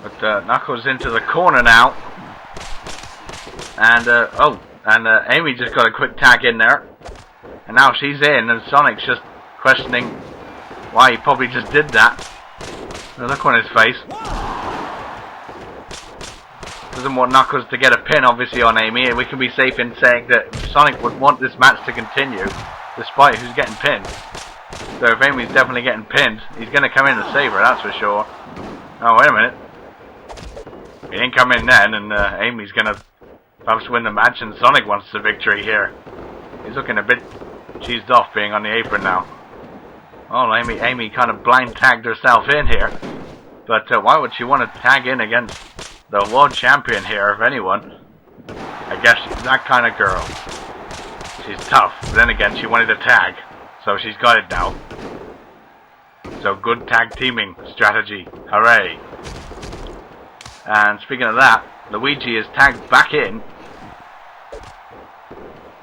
But Knuckles into the corner now. And Amy just got a quick tag in there. And now she's in, and Sonic's just questioning why he probably just did that. The look on his face. Doesn't want Knuckles to get a pin, obviously, on Amy, and we can be safe in saying that Sonic would want this match to continue, despite who's getting pinned. So if Amy's definitely getting pinned, he's going to come in to save her, that's for sure. Oh, wait a minute. He didn't come in then, and Amy's going to perhaps win the match, and Sonic wants the victory here. He's looking a bit cheesed off being on the apron now. Oh, Amy kind of blind tagged herself in here. But why would she want to tag in against the world champion here, if anyone? I guess she's that kind of girl. She's tough, but then again, she wanted to tag. So she's got it now. So good tag teaming strategy. Hooray. And speaking of that, Luigi is tagged back in.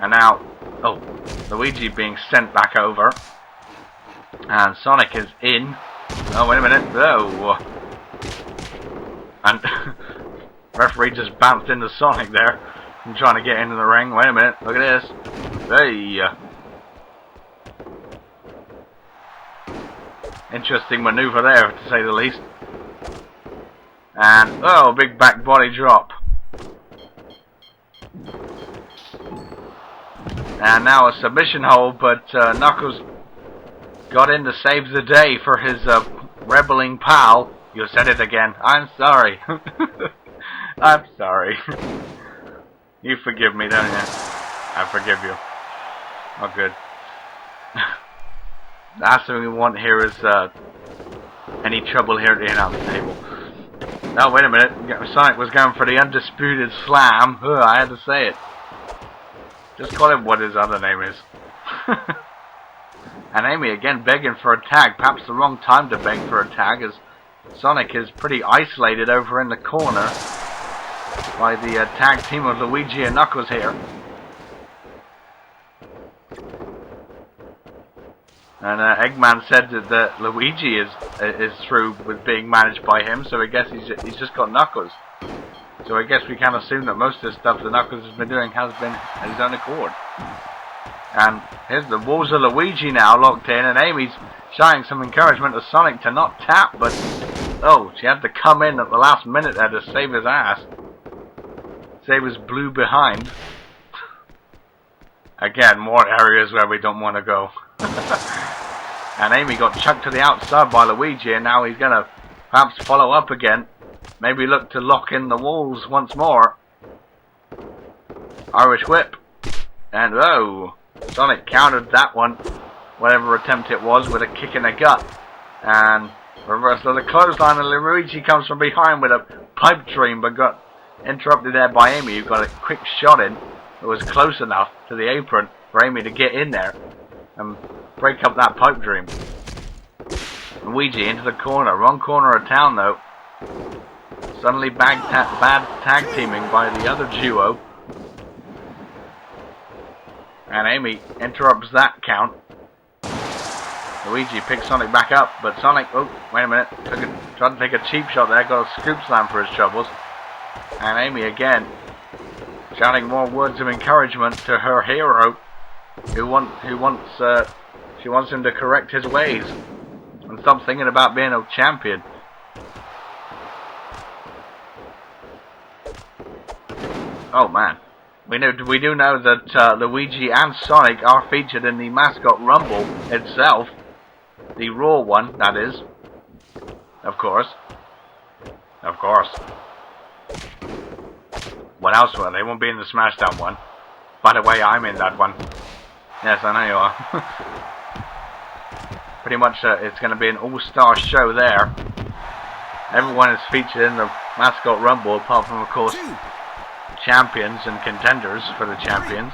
And now, Luigi being sent back over. And Sonic is in. Oh, wait a minute. Oh. And referee just bounced into Sonic there. I'm trying to get into the ring. Wait a minute. Look at this. Hey. Interesting maneuver there, to say the least. And, oh, big back body drop. And now a submission hold, but Knuckles got in to save the day for his rebelling pal. You said it again. I'm sorry. I'm sorry. You forgive me, don't you? I forgive you. Oh, good. The last thing we want here is any trouble here at the announce table. No, wait a minute. Sonic was going for the undisputed slam. Ugh, I had to say it. Just call him what his other name is. And Amy again begging for a tag. Perhaps the wrong time to beg for a tag, as Sonic is pretty isolated over in the corner by the tag team of Luigi and Knuckles here. And Eggman said that Luigi is through with being managed by him, so I guess he's just got Knuckles. So I guess we can assume that most of the stuff that Knuckles has been doing has been at his own accord. And here's the walls of Luigi now locked in, and Amy's showing some encouragement to Sonic to not tap, but oh, she had to come in at the last minute there to save his ass. Save his blue behind. Again, more areas where we don't want to go. And Amy got chucked to the outside by Luigi, and now he's going to perhaps follow up again. Maybe look to lock in the walls once more. Irish whip. And oh, Sonic countered that one, whatever attempt it was, with a kick in the gut. And reversal of the clothesline, and Luigi comes from behind with a pipe dream, but got interrupted there by Amy, who got a quick shot in. It was close enough to the apron for Amy to get in there and break up that pipe dream. Luigi into the corner. Wrong corner of town, though. Suddenly bad tag teaming by the other duo. And Amy interrupts that count. Luigi picks Sonic back up, but Sonic, oh, wait a minute, tried to take a cheap shot there, got a scoop slam for his troubles. And Amy again, shouting more words of encouragement to her hero, she wants him to correct his ways and stop thinking about being a champion. Oh man, we do know that Luigi and Sonic are featured in the Mascot Rumble itself, the Raw one, that is. Of course. What else will they? Won't be in the SmackDown one. By the way, I'm in that one. Yes, I know you are. Pretty much, it's going to be an all-star show there. Everyone is featured in the Mascot Rumble, apart from, of course, champions and contenders for the champions.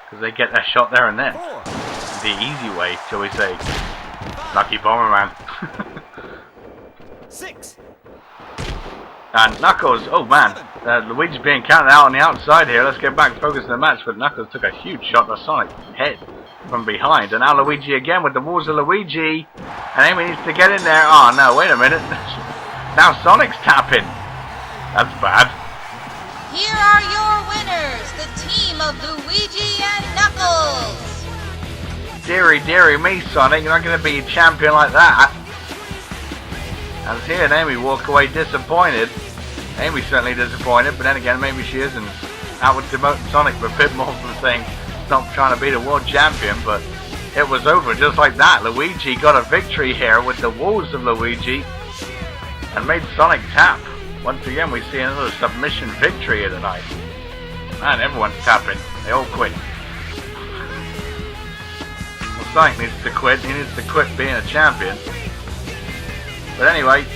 Because they get their shot there and then. The easy way, shall we say. Lucky Bomberman. 6. And Knuckles, oh man, Luigi's being counted out on the outside here. Let's get back and focus on the match. But Knuckles took a huge shot to Sonic's head from behind. And now Luigi again with the walls of Luigi. And Amy needs to get in there. Oh no, wait a minute. Now Sonic's tapping. That's bad. Here are your winners, the team of Luigi and Knuckles. Dearie me, Sonic, you're not going to be a champion like that. And seeing Amy walk away disappointed. Amy's certainly disappointed, but then again, maybe she isn't. That would demote Sonic a bit more from saying not trying to be the world champion, but it was over just like that. Luigi got a victory here with the walls of Luigi and made Sonic tap. Once again, we see another submission victory here tonight. Man, everyone's tapping. They all quit. Well, Sonic needs to quit. He needs to quit being a champion. But anyway,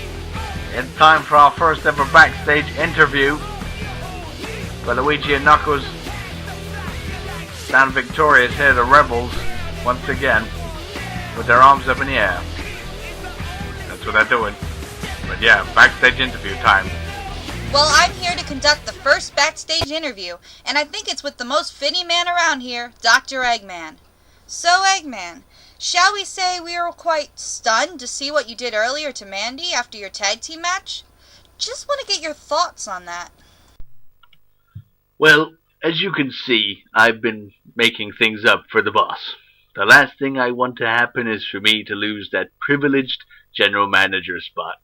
it's time for our first ever backstage interview, where Luigi and Knuckles stand victorious here, the Rebels, once again, with their arms up in the air. That's what they're doing. But yeah, backstage interview time. Well, I'm here to conduct the first backstage interview, and I think it's with the most fitting man around here, Dr. Eggman. So, Eggman, shall we say we were quite stunned to see what you did earlier to Mandy after your tag team match? Just want to get your thoughts on that. Well, as you can see, I've been making things up for the boss. The last thing I want to happen is for me to lose that privileged general manager spot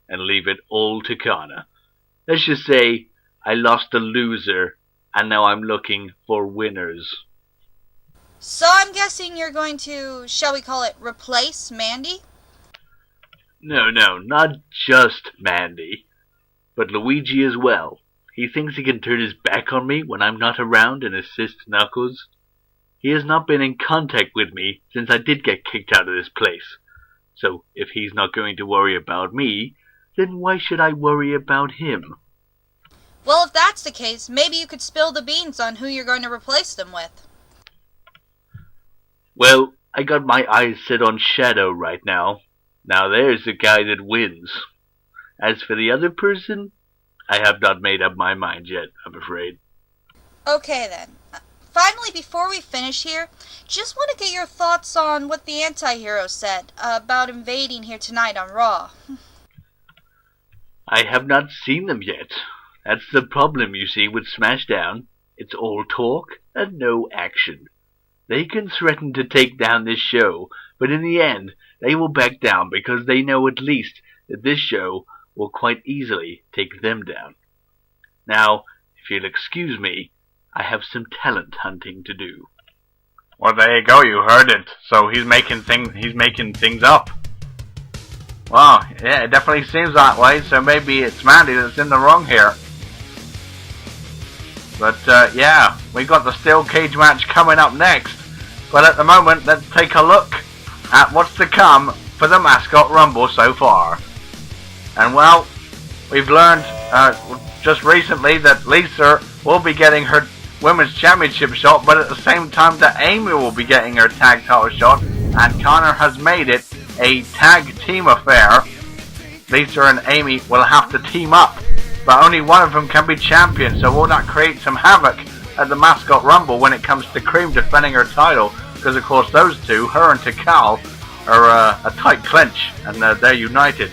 and leave it all to Connor. Let's just say I lost a loser and now I'm looking for winners. So I'm guessing you're going to, shall we call it, replace Mandy? No, not just Mandy, but Luigi as well. He thinks he can turn his back on me when I'm not around and assist Knuckles. He has not been in contact with me since I did get kicked out of this place. So if he's not going to worry about me, then why should I worry about him? Well, if that's the case, maybe you could spill the beans on who you're going to replace them with. Well, I got my eyes set on Shadow right now. Now there's the guy that wins. As for the other person, I have not made up my mind yet, I'm afraid. Okay then. Finally, before we finish here, just want to get your thoughts on what the anti-hero said about invading here tonight on Raw. I have not seen them yet. That's the problem, you see, with SmackDown. It's all talk and no action. They can threaten to take down this show, but in the end, they will back down because they know at least that this show will quite easily take them down. Now, if you'll excuse me, I have some talent hunting to do. Well, there you go. You heard it. So he's making things up. Well, yeah, it definitely seems that way. So maybe it's Mandy that's in the wrong here. But yeah, we got the steel cage match coming up next. But at the moment, let's take a look at what's to come for the Mascot Rumble so far. And well, we've learned just recently that Lisa will be getting her Women's Championship shot, but at the same time that Amy will be getting her tag title shot, and Connor has made it a tag team affair. Lisa and Amy will have to team up, but only one of them can be champion, so will that create some havoc at the Mascot Rumble when it comes to Cream defending her title? Because of course those two, her and Takal, are a tight clinch, and they're united.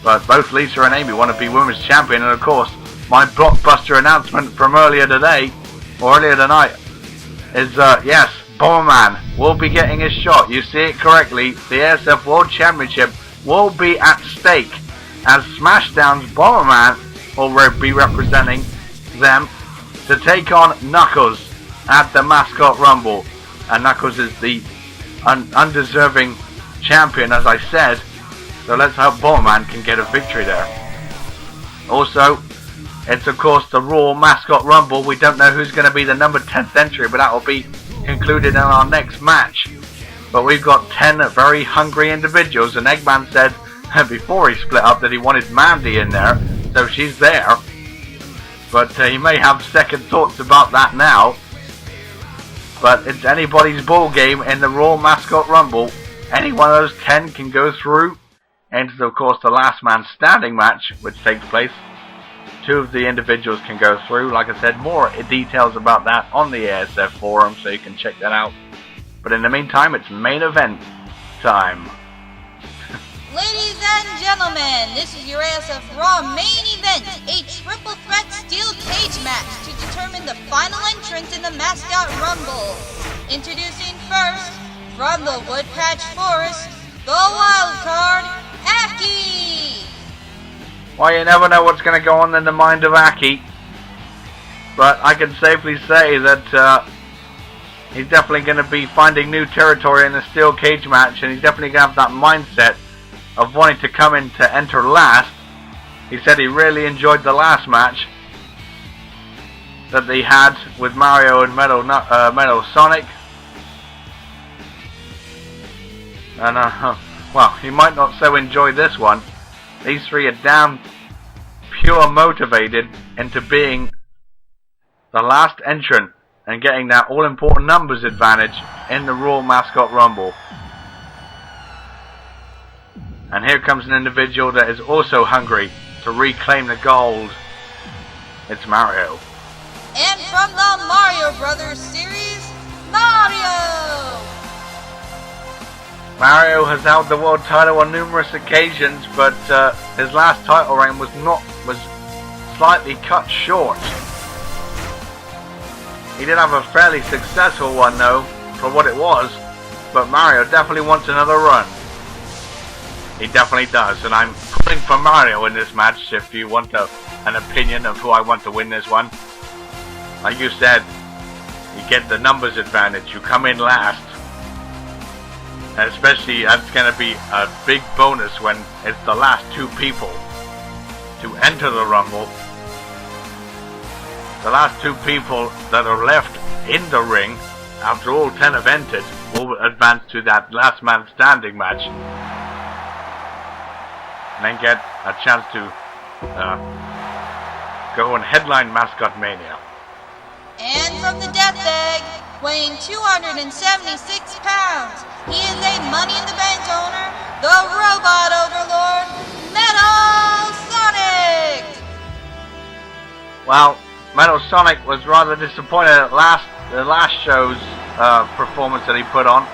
But both Lisa and Amy want to be Women's Champion, and of course my blockbuster announcement from earlier tonight is yes, Bomberman will be getting his shot. You see it correctly, the ASF World Championship will be at stake, as Smashdown's Bomberman will be representing them to take on Knuckles at the Mascot Rumble. And Knuckles is the undeserving champion, as I said, so let's hope Bomberman can get a victory there. Also, it's of course the Raw Mascot Rumble. We don't know who's going to be the number 10th entry, but that will be concluded in our next match. But we've got 10 very hungry individuals, and Eggman said before he split up that he wanted Mandy in there, so she's there. But he may have second thoughts about that now. But it's anybody's ball game in the Raw Mascot Rumble. Any one of those 10 can go through into, of course, the last man standing match, which takes place. 2 of the individuals can go through. Like I said, more details about that on the ASF forum, so you can check that out. But in the meantime, it's main event time. Ladies and gentlemen, this is your ASF Raw main event, a triple threat steel cage match to determine the final entrant in the Mascot Rumble. Introducing first, from the Woodpatch Forest, the wild card, Aki! Well, you never know what's going to go on in the mind of Aki, but I can safely say that he's definitely going to be finding new territory in the steel cage match, and he's definitely going to have that mindset of wanting to come in to enter last. He said he really enjoyed the last match that they had with Mario and Metal Sonic. And well, he might not so enjoy this one. These three are damn pure motivated into being the last entrant and getting that all-important numbers advantage in the Raw Mascot Rumble. And here comes an individual that is also hungry to reclaim the gold. It's Mario. And from the Mario Brothers series, Mario! Mario has held the world title on numerous occasions, but his last title reign was slightly cut short. He did have a fairly successful one though, for what it was, but Mario definitely wants another run. He definitely does, and I'm pulling for Mario in this match if you want an opinion of who I want to win this one. Like you said, you get the numbers advantage, you come in last. And especially, that's going to be a big bonus when it's the last two people to enter the Rumble. The last two people that are left in the ring, after all 10 have entered, will advance to that last man standing match. And then get a chance to go and headline Mascot Mania. And from the Death Egg, weighing 276 pounds, he is a Money in the Bank owner, the Robot Overlord, Metal Sonic! Well, Metal Sonic was rather disappointed at the last show's performance that he put on.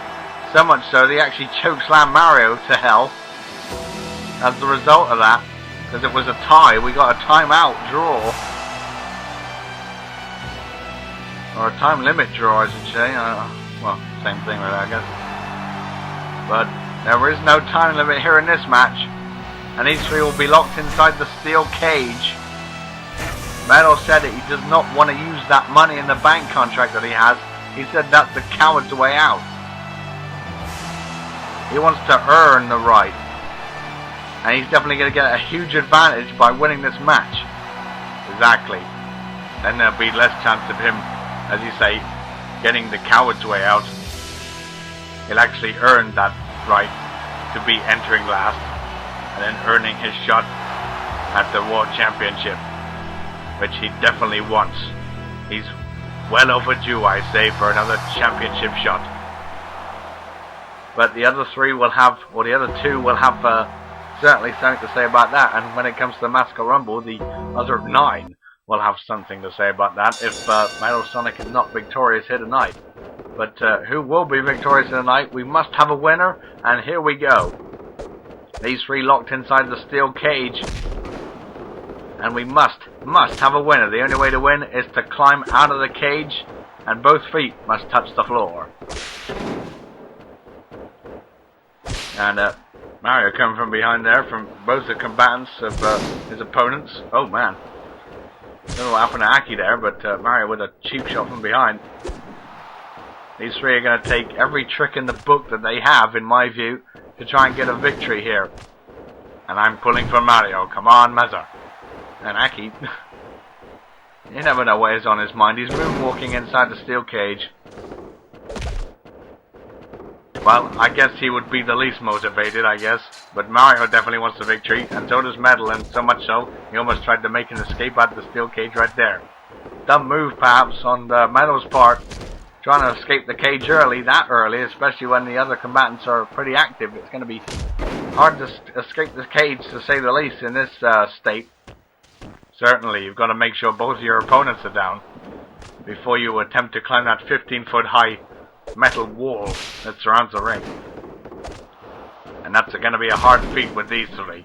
So much so that he actually chokeslammed Mario to hell. As a result of that, because it was a tie, we got a timeout draw. Or a time limit draw, I should say. Well, same thing really, I guess. But there is no time limit here in this match. And these three will be locked inside the steel cage. Metal said that he does not want to use that Money in the Bank contract that he has. He said that's the coward's way out. He wants to earn the right. And he's definitely going to get a huge advantage by winning this match. Exactly. Then there'll be less chance of him, as you say, getting the coward's way out. He'll actually earn that right to be entering last. And then earning his shot at the World Championship. Which he definitely wants. He's well overdue, I say, for another championship shot. But the other three will have, or the other two will have certainly something to say about that. And when it comes to the Mascot Rumble, the other 9 will have something to say about that if Metal Sonic is not victorious here tonight. But who will be victorious here tonight? We must have a winner, and here we go. These three locked inside the steel cage. And we must have a winner. The only way to win is to climb out of the cage, and both feet must touch the floor. And Mario coming from behind there from both the combatants of his opponents. Oh man. Don't know what happened to Aki there, but Mario with a cheap shot from behind. These three are going to take every trick in the book that they have, in my view, to try and get a victory here. And I'm pulling for Mario. Come on, Mazza. And Aki, you never know what is on his mind. He's moonwalking inside the steel cage. Well, I guess he would be the least motivated, I guess. But Mario definitely wants the victory, and so does Metal, and so much so, he almost tried to make an escape out of the steel cage right there. Dumb move, perhaps, on Metal's part, trying to escape the cage that early, especially when the other combatants are pretty active. It's going to be hard to escape the cage, to say the least, in this state. Certainly, you've got to make sure both of your opponents are down before you attempt to climb that 15-foot high metal wall that surrounds the ring. And and that's going to be a hard feat with these three.